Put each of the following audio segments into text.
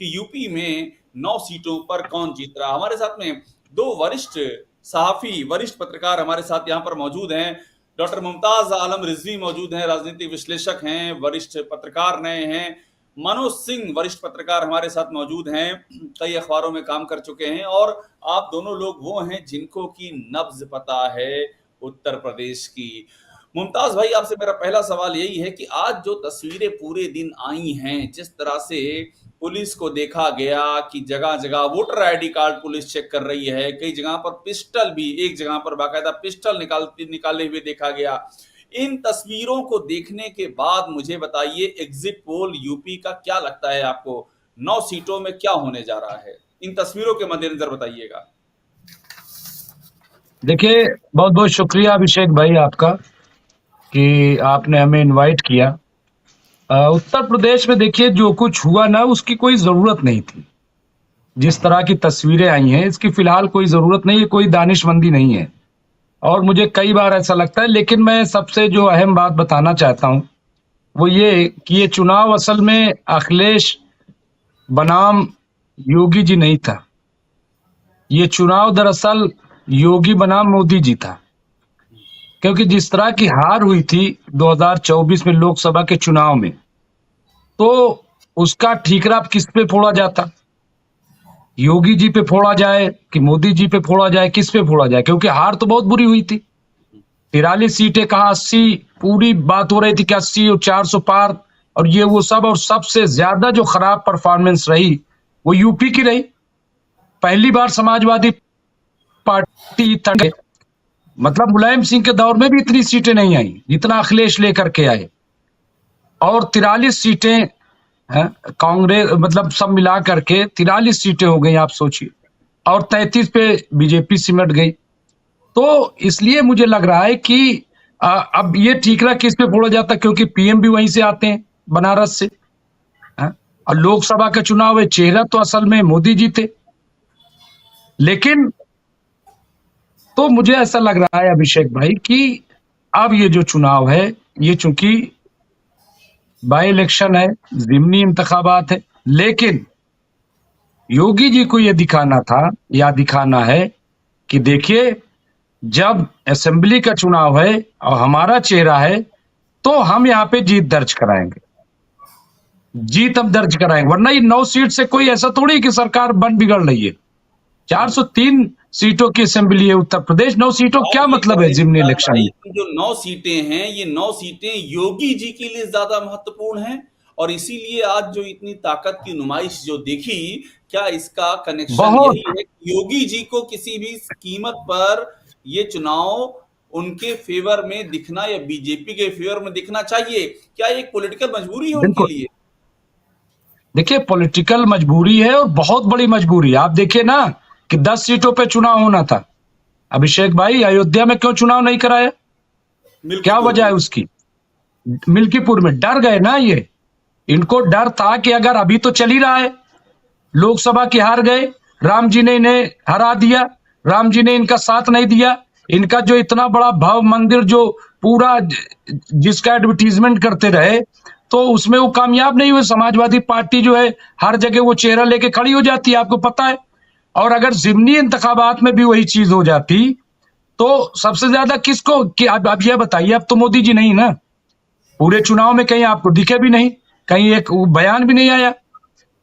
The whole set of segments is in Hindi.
कि यूपी में 9 सीटों पर कौन जीत रहा। हमारे साथ में दो वरिष्ठ सहाफी, वरिष्ठ पत्रकार हमारे साथ यहाँ पर मौजूद हैं। डॉक्टर मुमताज आलम रिजवी मौजूद हैं, राजनीतिक विश्लेषक हैं, वरिष्ठ पत्रकार रहे हैं। मनोज सिंह वरिष्ठ पत्रकार हमारे साथ मौजूद हैं, कई अखबारों में काम कर चुके हैं, और आप दोनों लोग वो हैं जिनको की नब्ज पता है उत्तर प्रदेश की। मुमताज भाई, आपसे मेरा पहला सवाल यही है कि आज जो तस्वीरें पूरे दिन आई हैं, जिस तरह से पुलिस को देखा गया कि जगह जगह voter ID card police check कर रही है, कई जगह पर पिस्टल भी, एक जगह पर बाकायदा पिस्टल निकाले हुए देखा गया। इन तस्वीरों को देखने के बाद मुझे बताइए, एग्जिट पोल यूपी का क्या लगता है आपको, 9 सीटों में क्या होने जा रहा है? इन तस्वीरों के मद्देनजर बताइएगा। देखिए, बहुत बहुत शुक्रिया अभिषेक भाई आपका कि आपने हमें इनवाइट किया। उत्तर प्रदेश में देखिए जो कुछ हुआ ना, उसकी कोई जरूरत नहीं थी। जिस तरह की तस्वीरें आई हैं, इसकी फिलहाल कोई जरूरत नहीं है, कोई दानिशमंदी नहीं है, और मुझे कई बार ऐसा लगता है। लेकिन मैं सबसे जो अहम बात बताना चाहता हूं वो ये कि ये चुनाव असल में अखिलेश बनाम योगी जी नहीं था। ये चुनाव दरअसल योगी बनाम मोदी जी था, क्योंकि जिस तरह की हार हुई थी 2024 में लोकसभा के चुनाव में, तो उसका ठीकरा किस पे फोड़ा जाता? योगी जी पे फोड़ा जाए कि मोदी जी पे फोड़ा जाए, किस पे फोड़ा जाए? क्योंकि हार तो बहुत बुरी हुई थी। 43 सीटें कहाँ 80, पूरी बात हो रही थी कि 80 और 400 पार, और ये वो सब। और सबसे ज्यादा जो खराब परफॉर्मेंस रही वो यूपी की रही। पहली बार समाजवादी पार्टी तक, मतलब मुलायम सिंह के दौर में भी इतनी सीटें नहीं आई जितना अखिलेश लेकर के आए। और 43 सीटें कांग्रेस, मतलब सब मिला करके 43 सीटें हो गई, आप सोचिए। और 33 पे बीजेपी सिमट गई। तो इसलिए मुझे लग रहा है कि अब ये ठीकरा किस पे फोड़ा जाता, क्योंकि पीएम भी वहीं से आते हैं, बनारस से। और लोकसभा का चुनाव है, चेहरा तो असल में मोदी जी थे। लेकिन तो मुझे ऐसा लग रहा है अभिषेक भाई कि अब ये जो चुनाव है, ये चूंकि बाई इलेक्शन है, जिमनी इंतखाबात है, लेकिन योगी जी को ये दिखाना था या दिखाना है कि देखिए, जब असेंबली का चुनाव है और हमारा चेहरा है, तो हम यहाँ पे जीत दर्ज कराएंगे, जीत हम दर्ज कराएंगे। वरना ये 9 सीट से कोई ऐसा थोड़ी कि सरकार बन बिगड़ रही है। 403 सीटों की असेंबली है उत्तर प्रदेश, 9 सीटों क्या मतलब है जिमनी इलेक्शन में? जो 9 सीटें हैं, ये 9 सीटें योगी जी के लिए ज्यादा महत्वपूर्ण हैं, और इसीलिए आज जो इतनी ताकत की नुमाइश जो देखी, क्या इसका कनेक्शन बहुत। यही है कि योगी जी को किसी भी कीमत पर ये चुनाव उनके फेवर में दिखना या बीजेपी के फेवर में दिखना चाहिए? क्या एक पॉलिटिकल मजबूरी है उनके बिल्कुल। लिए? देखिए, पॉलिटिकल मजबूरी है, और बहुत बड़ी मजबूरी है। आप देखिए ना कि 10 सीटों पे चुनाव होना था। अभिषेक भाई, अयोध्या में क्यों चुनाव नहीं कराया? क्या मिल्कीपुर वजह में। है उसकी? मिल्कीपुर में डर गए ना ये। इनको डर था कि अगर अभी तो चल ही रहा है, लोकसभा की हार गए, राम जी ने इन्हें हरा दिया, राम जी ने इनका साथ नहीं दिया। इनका जो इतना बड़ा भव्य मंदिर, जो पूरा जिसका एडवर्टीजमेंट करते रहे, तो उसमें वो कामयाब नहीं हुए। समाजवादी पार्टी जो है, हर जगह वो चेहरा लेके खड़ी हो जाती है, आपको पता है। और अगर जिमनी इंतखाबात में भी वही चीज हो जाती, तो सबसे ज्यादा किसको कि अब यह बताइए, अब तो मोदी जी नहीं ना, पूरे चुनाव में कहीं आपको दिखे भी नहीं, कहीं एक बयान भी नहीं आया।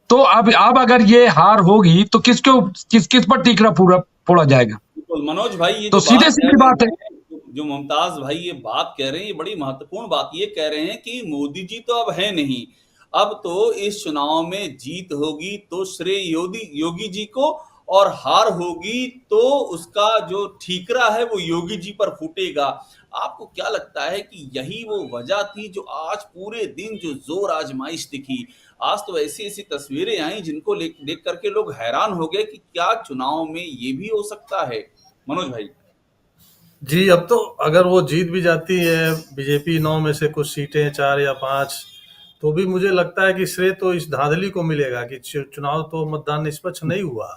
तो अब अगर ये हार होगी तो किसको, किस किस पर टीकरा पूरा फोड़ा जाएगा? बिल्कुल मनोज भाई, ये तो जो बात सीधे कह सीधी बात है। रहे हैं, जो मुमताज भाई ये बात कह रहे हैं, ये बड़ी महत्वपूर्ण बात ये कह रहे हैं कि मोदी जी तो अब है नहीं, अब तो इस चुनाव में जीत होगी तो श्रेय योगी जी को, और हार होगी तो उसका जो ठीकरा है वो योगी जी पर फूटेगा। आपको क्या लगता है कि यही वो वजह थी जो आज पूरे दिन जो जोर आजमाइश दिखी? आज तो ऐसी ऐसी तस्वीरें आई जिनको देख करके लोग हैरान हो गए कि क्या चुनाव में ये भी हो सकता है? मनोज भाई। जी, अब तो अगर वो जीत भी जाती है बीजेपी 9 में से कुछ सीटें, 4 या 5, तो भी मुझे लगता है कि श्रेय तो इस धांधली को मिलेगा कि चुनाव तो मतदान निष्पक्ष नहीं हुआ।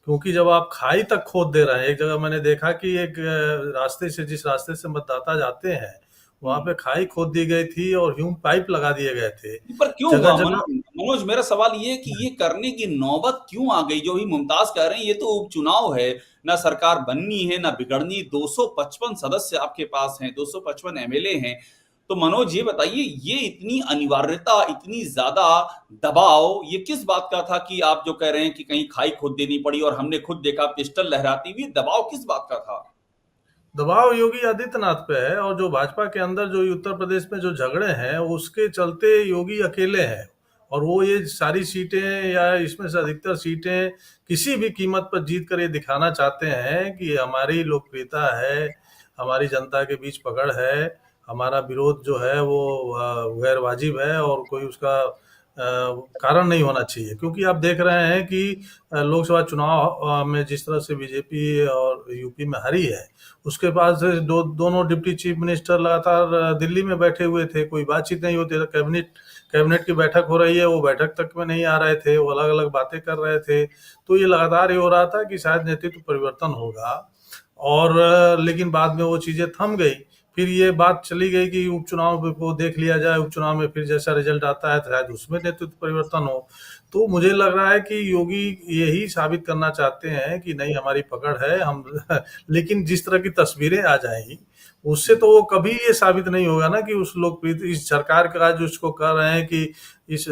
क्योंकि जब आप खाई तक खोद दे रहे हैं, एक जगह मैंने देखा कि एक रास्ते से, जिस रास्ते से मतदाता जाते हैं, वहां पे खाई खोद दी गई थी और ह्यूम पाइप लगा दिए गए थे पर क्यों जगह हुआ जगह। मनोज, मेरा सवाल ये है कि ये करने की नौबत क्यों आ गई? जो भी मुमताज कह रहे हैं, ये तो उपचुनाव है, ना सरकार बननी है ना बिगड़नी, 255 सदस्य आपके पास हैं, 255 एमएलए हैं। तो मनोज ये बताइए, ये इतनी अनिवार्यता, इतनी ज्यादा दबाव, ये किस बात का था कि आप जो कह रहे हैं कि कहीं खाई खोद देनी पड़ी और हमने खुद देखा पिस्टल लहराती हुई, दबाव किस बात का था? दबाव योगी आदित्यनाथ पे है, और जो भाजपा के अंदर जो उत्तर प्रदेश में जो झगड़े हैं उसके चलते योगी अकेले हैं, और वो ये सारी सीटें या इसमें से अधिकतर सीटें किसी भी कीमत पर जीत कर ये दिखाना चाहते हैं कि हमारी लोकप्रियता है, हमारी जनता के बीच पकड़ है, हमारा विरोध जो है वो गैर वाजिब है और कोई उसका कारण नहीं होना चाहिए। क्योंकि आप देख रहे हैं कि लोकसभा चुनाव में जिस तरह से बीजेपी और यूपी में हारी है, उसके पास दोनों डिप्टी चीफ मिनिस्टर लगातार दिल्ली में बैठे हुए थे, कोई बातचीत नहीं होती। कैबिनेट की बैठक हो रही है, वो बैठक तक में नहीं आ रहे थे, वो अलग अलग बातें कर रहे थे। तो ये लगातार ये हो रहा था कि शायद नेतृत्व परिवर्तन होगा, और लेकिन बाद में वो चीजें थम गई। फिर ये बात चली गई कि उपचुनाव को देख लिया जाए, उपचुनाव में फिर जैसा रिजल्ट आता है शायद उसमें नेतृत्व परिवर्तन हो। तो मुझे लग रहा है कि योगी यही साबित करना चाहते हैं कि नहीं, हमारी पकड़ है हम लेकिन जिस तरह की तस्वीरें आ जाएंगी उससे तो वो कभी ये साबित नहीं होगा ना कि उस लोकप्रिय इस सरकार का जो इसको कह रहे हैं कि इस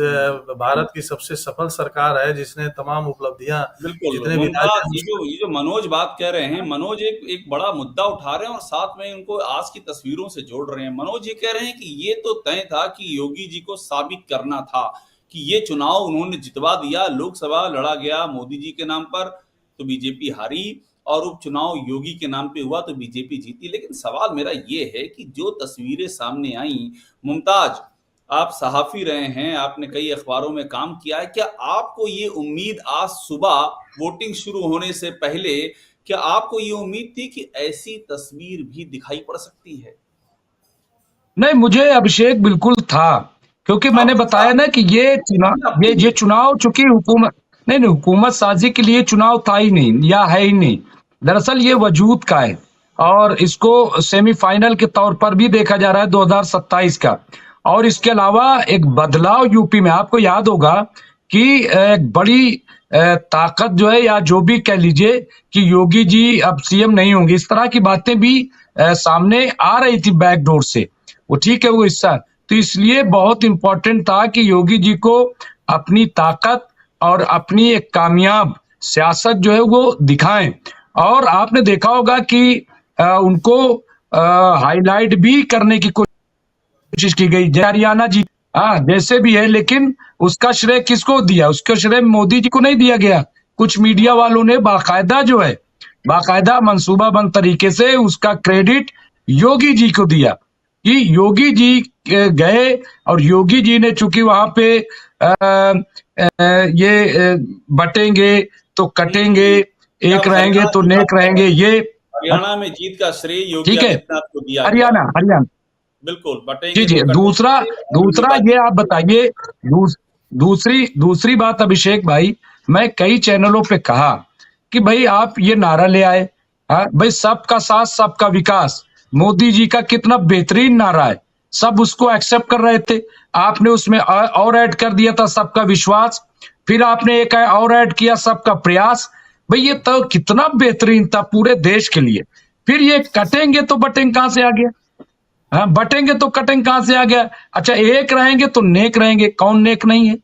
भारत की सबसे सफल सरकार है जिसने तमाम उपलब्धियां बिल्कुल जितने भी मुमताज, राज्य ये जो मनोज बात कह रहे हैं, मनोज एक बड़ा मुद्दा उठा रहे हैं और साथ में उनको आज की तस्वीरों से जोड़ रहे हैं। मनोज ये कह रहे हैं कि ये तो तय था कि योगी जी को साबित करना था कि ये चुनाव उन्होंने जितवा दिया, लोकसभा लड़ा गया मोदी जी के नाम पर तो बीजेपी हारी, और उपचुनाव योगी के नाम पे हुआ तो बीजेपी जीती। लेकिन सवाल मेरा ये है कि जो तस्वीरें सामने आई, मुमताज आप सहाफी रहे हैं, आपने कई अखबारों में काम किया है, क्या आपको ये उम्मीद आज सुबह वोटिंग शुरू होने से पहले, क्या आपको ये उम्मीद थी कि ऐसी तस्वीर भी दिखाई पड़ सकती है? नहीं, मुझे अभिषेक बिल्कुल था, क्योंकि मैंने बताया ना कि ये चुनाव चूंकि हुकूमत नहीं, हुकूमत साजी के लिए चुनाव था ही नहीं या है ही नहीं। दरअसल ये वजूद का है, और इसको सेमीफाइनल के तौर पर भी देखा जा रहा है 2027 का। और इसके अलावा एक बदलाव यूपी में, आपको याद होगा कि एक बड़ी ताकत जो है, या जो भी कह लीजिए कि योगी जी अब सीएम नहीं होंगे, इस तरह की बातें भी सामने आ रही थी बैकडोर से। वो ठीक है, वो हिस्सा, तो इसलिए बहुत इंपॉर्टेंट था कि योगी जी को अपनी ताकत और अपनी एक कामयाब सियासत जो है वो दिखाएं। और आपने देखा होगा कि उनको हाईलाइट भी करने की कोशिश की गई। हरियाणा जी जैसे भी है, लेकिन उसका श्रेय किसको दिया? उसका श्रेय मोदी जी को नहीं दिया गया। कुछ मीडिया वालों ने बाकायदा मंसूबाबंद तरीके से उसका क्रेडिट योगी जी को दिया कि योगी जी गए, और योगी जी ने चूंकि वहां पे ये बटेंगे तो कटेंगे, एक रहेंगे तो नेक रहेंगे, ये हरियाणा में जीत का श्रेय योगी आदित्यनाथ को दिया। हरियाणा बिल्कुल बटेंगे। जी। दूसरा ये आप बताइए, दूसरी बात अभिषेक भाई, मैं कई चैनलों पे कहा कि भाई आप ये नारा ले आए, भाई सबका साथ सबका विकास, मोदी जी का कितना बेहतरीन नारा है, सब उसको एक्सेप्ट कर रहे थे। आपने उसमें और ऐड कर दिया था सबका विश्वास, फिर आपने एक और ऐड किया सबका प्रयास। भाई ये तो कितना बेहतरीन था पूरे देश के लिए। फिर ये कटेंगे तो बटेंगे कहां से आ गया? बटेंगे तो कटेंगे कहां से आ गया? अच्छा, एक रहेंगे तो नेक रहेंगे, कौन नेक नहीं है?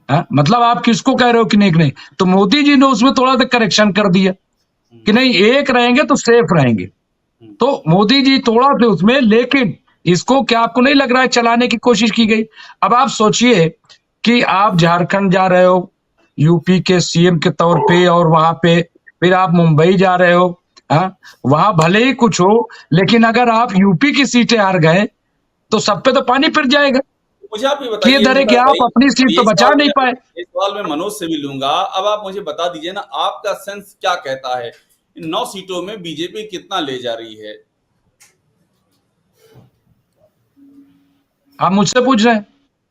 मतलब आप किसको कह रहे हो कि नेक नहीं? तो मोदी जी ने उसमें थोड़ा सा करेक्शन कर दिया कि नहीं, एक रहेंगे तो सेफ रहेंगे। तो मोदी जी थोड़ा थे उसमें, लेकिन इसको क्या आपको नहीं लग रहा है चलाने की कोशिश की गई? अब आप सोचिए कि आप झारखंड जा रहे हो यूपी के सीएम के तौर पे, और वहां पे फिर आप मुंबई जा रहे हो, वहां भले ही कुछ हो, लेकिन अगर आप यूपी की सीटें हार गए तो सब पे तो पानी फिर जाएगा। मुझे आप ये बताइए, ये डरे कि आप अपनी सीट तो बचा नहीं पाए। इस सवाल में मनोज से भी लूंगा। अब आप मुझे बता दीजिए ना, आपका सेंस क्या कहता है, इन 9 सीटों में बीजेपी कितना ले जा रही है? आप मुझसे पूछ रहे हैं?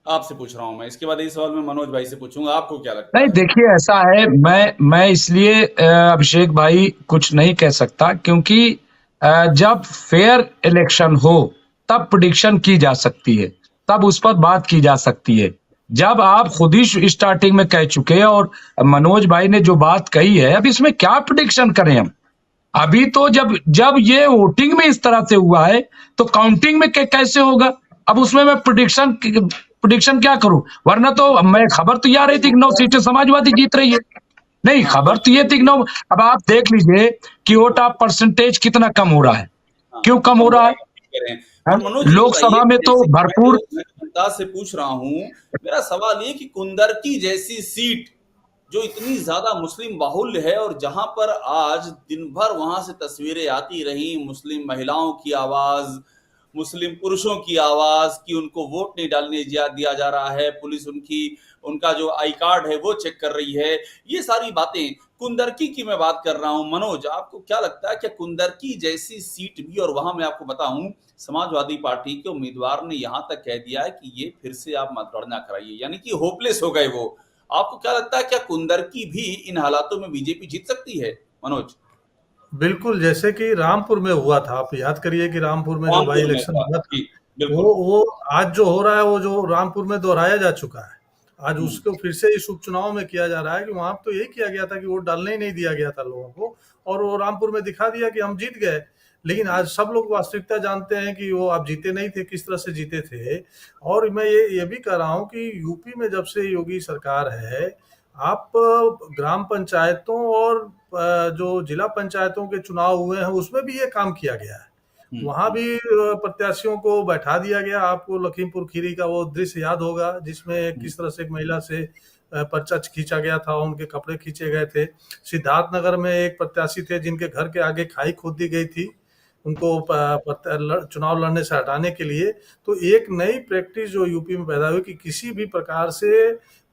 आपसे पूछ रहा हूं मैं। इसके बाद इस सवाल में मनोज भाई से पूछूंगा, आपको क्या लगता है? नहीं, देखिए ऐसा है, मैं इसलिए अभिषेक भाई कुछ नहीं कह सकता, क्योंकि जब फेयर इलेक्शन हो तब प्रिडिक्शन की जा सकती है, तब उस पर बात की जा सकती है। जब आप खुद ही स्टार्टिंग में कह चुके हैं और मनोज भाई ने जो बात कही है, अब इसमें क्या प्रिडिक्शन करें हम? अभी तो जब जब ये वोटिंग में इस तरह से हुआ है तो काउंटिंग में कैसे होगा? अब उसमें मैं प्रिडिक्शन क्या करूं? वरना तो मैं खबर तो ये आ रही थी कि 9 सीटें समाजवादी जीत रही है। नहीं, खबर तो ये थी कि 9। अब आप देख लीजिए कि वोट ऑफ परसेंटेज कितना कम हो रहा है। क्यों कम हो रहा है? करें। हाँ? और मनोज जी बताइए, लोकसभा में तो जैसे कि भरपूर मैं जनता से पूछ रहा हूँ, मेरा सवाल ये कि कुंदरकी जैसी सीट जो इतनी ज्यादा मुस्लिम बाहुल्य है और जहां पर आज दिन भर वहां से तस्वीरें आती रही, मुस्लिम महिलाओं की आवाज, मुस्लिम पुरुषों की आवाज कि उनको वोट नहीं डालने दिया जा रहा है, पुलिस उनका जो आई कार्ड है वो चेक कर रही है, ये सारी बातें। कुंदरकी की मैं बात कर रहा हूं। मनोज, आपको क्या लगता है कि कुंदरकी जैसी सीट भी, और वहां मैं आपको बताऊं समाजवादी पार्टी के उम्मीदवार ने यहां तक कह दिया है कि ये फिर से आप मतगणना कराइए, यानी कि होपलेस हो गए वो। आपको क्या लगता है, क्या कुंदरकी भी इन हालातों में बीजेपी जीत सकती है मनोज? बिल्कुल, जैसे कि रामपुर में हुआ था, आप याद करिए कि रामपुर में जो बाई रामपुर में इलेक्शन था हुआ था, जी, बिल्कुल। वो आज जो हो रहा है, वो जो रामपुर में दोहराया जा चुका है। आज हम्म, उसको फिर से इस उपचुनाव में किया जा रहा है कि वहां तो यही किया गया था कि वोट डालने ही नहीं दिया गया था लोगों को, और वो रामपुर में दिखा दिया कि हम जीत गए। लेकिन आज सब लोग वास्तविकता जानते हैं कि वो आप जीते नहीं थे, किस तरह से जीते थे। और मैं ये भी कह रहा हूँ कि यूपी में जब से योगी सरकार है, आप ग्राम पंचायतों और जो जिला पंचायतों के चुनाव हुए हैं, उसमें भी ये काम किया गया है। वहां हम्म, भी प्रत्याशियों को बैठा दिया गया। आपको लखीमपुर खीरी का वो दृश्य याद होगा, जिसमें किस तरह से एक महिला से पर्चा खींचा गया था, उनके कपड़े खींचे गए थे। सिद्धार्थनगर में एक प्रत्याशी थे जिनके घर के आगे खाई खोद दी गई थी, उनको चुनाव लड़ने से हटाने के लिए। तो एक नई प्रैक्टिस जो यूपी में पैदा हुई कि किसी भी प्रकार से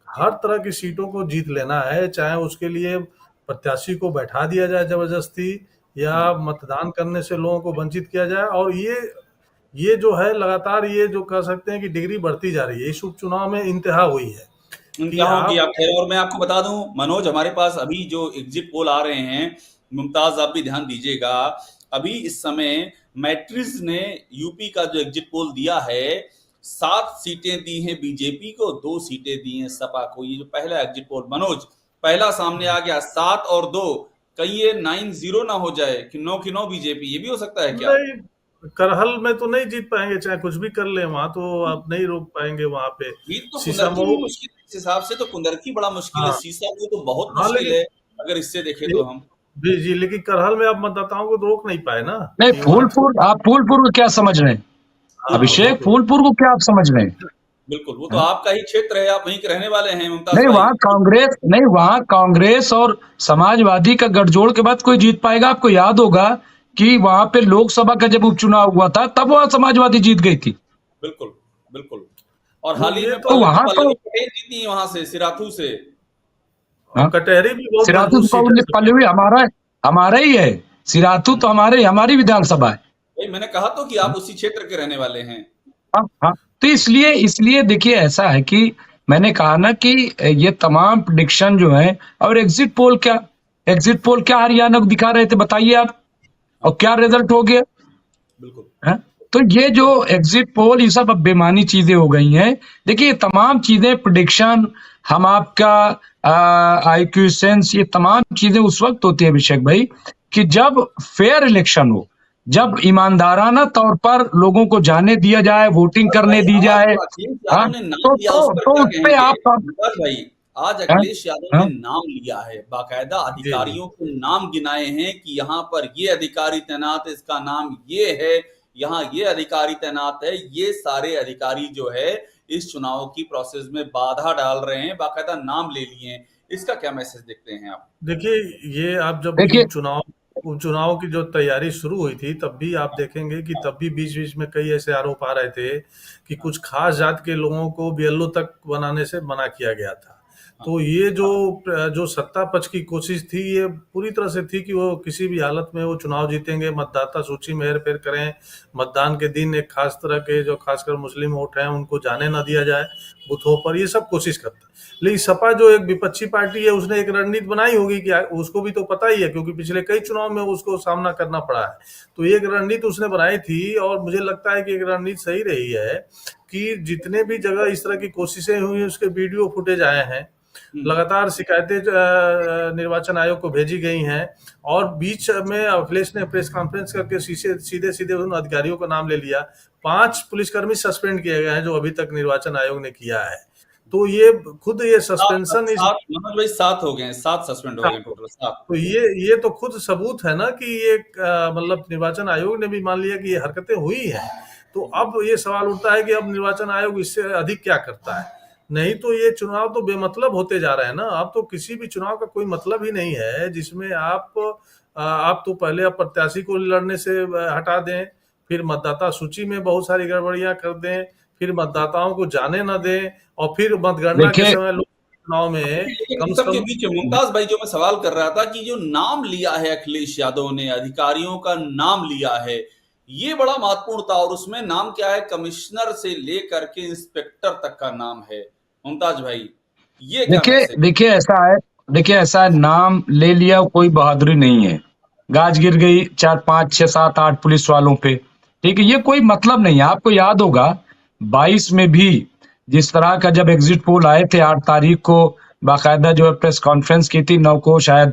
हर तरह की सीटों को जीत लेना है, चाहे उसके लिए प्रत्याशी को बैठा दिया जाए जबरदस्ती, या मतदान करने से लोगों को वंचित किया जाए। और ये जो है लगातार, ये जो कह सकते हैं कि डिग्री बढ़ती जा रही है, इस उपचुनाव में इंतहा हुई है कि इंतहाओं की आप। आप खैर। और मैं आपको बता दूं मनोज, हमारे पास अभी जो एग्जिट पोल आ रहे हैं, मुमताज आप भी ध्यान दीजिएगा, अभी इस समय मैट्रिज ने यूपी का जो एग्जिट पोल दिया है, 7 सीटें दी हैं बीजेपी को, 2 सीटें दी हैं सपा को। ये जो पहला एग्जिट पोल मनोज, पहला सामने आ गया 7 और 2, कहीं ये 9-0 ना हो जाए कि 9 की 9 बीजेपी, ये भी हो सकता है क्या? नहीं, करहल में तो नहीं जीत पाएंगे, चाहे कुछ भी कर ले वहां, तो आप नहीं रोक पाएंगे वहां पे। जीत तो कुंदरकी भी सीसामऊ, मुश्किल है, इस हिसाब से तो कुंदरकी बड़ा मुश्किल है, हाँ सीसा वो तो बहुत हाँ, मुश्किल लेकिन है अगर इससे देखें तो हम। जी जी, लेकिन करहल में आप मतदाताओं को तो रोक नहीं पाए ना, नहीं, कि वहां तो। आप फूलपुर को क्या समझ रहे हैं? हाँ अभिषेक, बिल्कुल। फूलपुर को क्या आप समझ रहे हैं? बिल्कुल, वो तो हाँ? आपका ही क्षेत्र है, आप वहीं के रहने वाले हैं मुमताज नहीं, भाई। वहां कांग्रेस नहीं, वहां कांग्रेस और समाजवादी का गठजोड़ के बाद कोई जीत पाएगा? आपको याद होगा कि वहां पे लोकसभा का जब उपचुनाव हुआ था, तब वहां समाजवादी जीत गई थी। बिल्कुल, बिल्कुल। और वो हाल ही ये में तो, तो वहां तो पल्लवी पटेल जीती वहां से, सिराथू से। और हाँ, कटहरी भी बहुत सिराथू मजबूत सीट है। पल्लवी हमारा हमारा ही है। सिराथू तो हमारी विधानसभा है। भाई मैंने कहा तो कि आप उसी क्षेत्र के रहने वाले हैं। हाँ हाँ, तो इसलिए इसलिए देखिए, ऐसा है कि मैंने कहा ना कि ये तमाम प्रिडिक्शन जो है, और एग्जिट पोल क्या हरियाणा को दिखा रहे थे, बताइए आप, और क्या रिजल्ट हो गया बिल्कुल। है? तो ये जो एग्जिट पोल, ये सब अब बेमानी चीजें हो गई हैं। देखिए, ये तमाम चीजें प्रिडिक्शन, हम आपका आईक्यू सेंस, ये तमाम चीजें उस वक्त होती है अभिषेक भाई कि जब फेयर इलेक्शन हो, जब ईमानदाराना तौर पर लोगों को जाने दिया जाए, वोटिंग मुमताज करने भाई, दी आज जाए। जो अखिलेश हाँ, यादव ने नाम लिया उस पर तो क्या उस पे कहेंगे? आप मुमताज भाई, आज हाँ, अखिलेश यादव ने हाँ, नाम लिया है, बाकायदा जी जी। अधिकारियों के नाम गिनाए हैं कि यहाँ पर ये अधिकारी तैनात है, इसका नाम ये है, यहाँ ये अधिकारी तैनात है। ये सारे अधिकारी जो है इस चुनाव की प्रोसेस में बाधा डाल रहे हैं, बाकायदा नाम ले लिए हैं। इसका क्या मैसेज देखते हैं आप? देखिए, ये आप जब देखिए, उपचुनाव की जो तैयारी शुरू हुई थी, तब भी आप देखेंगे कि तब भी बीच बीच में कई ऐसे आरोप आ रहे थे कि कुछ खास जात के लोगों को बीएलओ तक बनाने से मना किया गया था। तो ये जो सत्ता पक्ष की कोशिश थी, ये पूरी तरह से थी कि वो किसी भी हालत में वो चुनाव जीतेंगे, मतदाता सूची में हेर-फेर करें, मतदान के दिन एक खास तरह के जो खासकर मुस्लिम वोट हैं उनको जाने ना दिया जाए बूथों पर, ये सब कोशिश करता है। लेकिन सपा जो एक विपक्षी पार्टी है, उसने एक रणनीति बनाई होगी कि उसको भी तो पता ही है, क्योंकि पिछले कई चुनाव में उसको सामना करना पड़ा है। तो एक रणनीति उसने बनाई थी और मुझे लगता है कि एक रणनीति सही रही है कि जितने भी जगह इस तरह की कोशिशें हुई, उसके वीडियो फुटेज आए हैं, लगातार शिकायतें निर्वाचन आयोग को भेजी गई हैं, और बीच में अखिलेश ने प्रेस कॉन्फ्रेंस करके सीधे सीधे उन अधिकारियों का नाम ले लिया। 5 पुलिसकर्मी सस्पेंड किए गए हैं जो अभी तक निर्वाचन आयोग ने किया है। तो ये खुद ये सस्पेंशन इस मनोज भाई 7 हो गए हैं, 7 सस्पेंड हो गए टोटल, 7। तो ये तो खुद सबूत है ना कि ये मतलब निर्वाचन आयोग ने भी मान लिया कि ये हरकतें हुई हैं। तो अब ये सवाल उठता है कि अब निर्वाचन आयोग इससे अधिक क्या करता है? नहीं तो ये चुनाव तो बेमतलब होते जा रहे हैं ना। अब तो किसी भी चुनाव का कोई मतलब ही नहीं है जिसमें आप तो पहले आप प्रत्याशी को लड़ने से हटा दें, फिर मतदाता सूची में बहुत सारी गड़बड़ियां कर दें, फिर मतदाताओं को जाने न दें, और फिर मतगणना के देखिए समय लोग चुनाव में कम से सबके कम बीच मुमताज भाई जो मैं सवाल कर रहा था कि जो नाम लिया है अखिलेश यादव ने, अधिकारियों का नाम लिया है, ये बड़ा महत्वपूर्ण था। और उसमें नाम क्या है, कमिश्नर से लेकर के इंस्पेक्टर तक का नाम है। मुमताज भाई, ये क्या देखिए मैसेज? देखिए ऐसा है, नाम ले लिया कोई बहादुरी नहीं है। गाज गिर गई 4 5 6 7 8 पुलिस वालों पे, ठीक है, ये कोई मतलब नहीं है। आपको याद होगा 22 में भी जिस तरह का जब एग्जिट पोल आए थे 8 तारीख को, बाकायदा जो है प्रेस कॉन्फ्रेंस की थी, 9 को शायद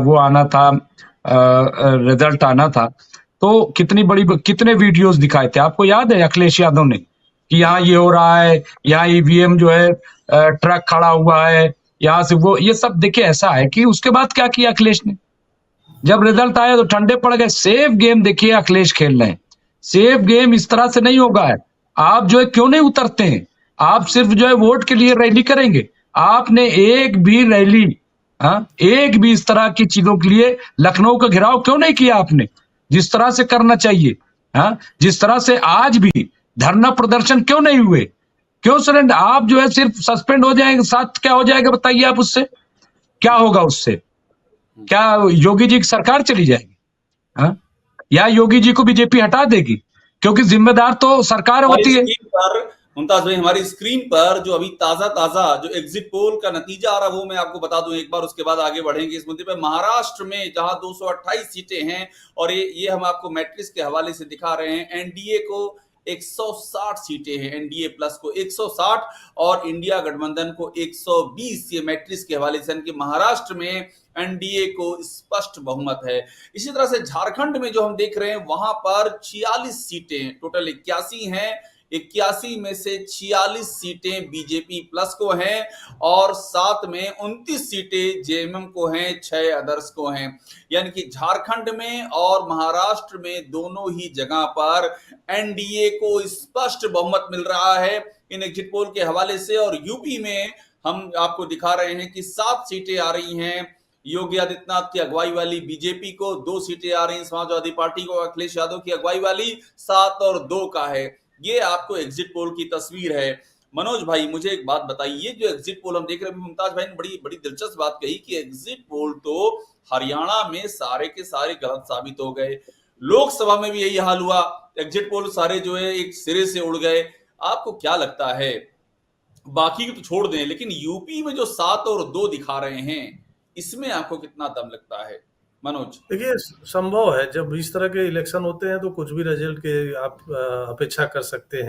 वो आना था, रिजल्ट आना था। तो कितने वीडियोस दिखाए थे, आपको याद है अखिलेश यादव ने कि यहाँ ये हो रहा है, यहाँ ईवीएम जो है ट्रक खड़ा हुआ है, यहाँ से वो, ये सब देखिए ऐसा है कि उसके बाद क्या किया अखिलेश ने, जब रिजल्ट आया तो ठंडे पड़ गए। सेफ गेम देखिए अखिलेश खेल रहे हैं, सेफ गेम इस तरह से नहीं होगा है। आप जो है क्यों नहीं उतरते हैं, आप सिर्फ जो है वोट के लिए रैली करेंगे। आपने एक भी रैली, एक भी इस तरह की चीजों के लिए लखनऊ का घेराव क्यों नहीं किया आपने, जिस तरह से करना चाहिए। जिस तरह से आज भी धरना प्रदर्शन क्यों नहीं हुए, क्यों सरेंडर? आप जो है सिर्फ सस्पेंड हो जाएंगे, साथ क्या हो जाएगा बताइए आप, उससे क्या होगा? उससे क्या योगी जी की सरकार चली जाएगी? या योगी जी को बीजेपी हटा देगी? क्योंकि जिम्मेदार तो सरकार होती है। मुमताज भाई, हमारी स्क्रीन पर जो अभी ताजा जो एग्जिट पोल का नतीजा आ रहा है वो मैं आपको बता दूं एक बार, उसके बाद आगे बढ़ेंगे इस मुद्दे पर। महाराष्ट्र में जहां 228 सीटें हैं, और ये हम आपको मैट्रिक्स के हवाले से दिखा रहे हैं, एनडीए को 160 सीटें हैं, एनडीए प्लस को 160 और इंडिया गठबंधन को 120। ये मैट्रिक्स के हवाले से कि महाराष्ट्र में एनडीए को स्पष्ट बहुमत है। इसी तरह से झारखंड में जो हम देख रहे हैं वहां पर 46 सीटें, टोटल 81 हैं, 81 में से 46 सीटें बीजेपी प्लस को हैं और साथ में 29 सीटें जेएमएम को हैं, 6 अदर्स को हैं। यानी कि झारखंड में और महाराष्ट्र में दोनों ही जगह पर एनडीए को स्पष्ट बहुमत मिल रहा है इन एग्जिट पोल के हवाले से। और यूपी में हम आपको दिखा रहे हैं कि 7 सीटें आ रही हैं योगी आदित्यनाथ की अगुवाई वाली बीजेपी को, 2 सीटें आ रही हैं समाजवादी पार्टी को अखिलेश यादव की अगुवाई वाली, 7 और 2 का है। ये आपको एग्जिट पोल की तस्वीर है। मनोज भाई, मुझे एक बात बताइए, जो एग्जिट पोल हम देख रहे हैं, मुमताज भाई ने बड़ी बड़ी दिलचस्प बात कही कि एग्जिट पोल तो हरियाणा में सारे के सारे गलत साबित हो गए, लोकसभा में भी यही हाल हुआ, एग्जिट पोल सारे जो है एक सिरे से उड़ गए। आपको क्या लगता है, बाकी तो छोड़ दें, लेकिन यूपी में जो 7 और 2 दिखा रहे हैं, इसमें आपको कितना दम लगता है मनोज? देखिए, संभव है जब इस तरह के इलेक्शन होते हैं तो कुछ भी रिजल्ट के आप अपेक्षा कर सकते हैं।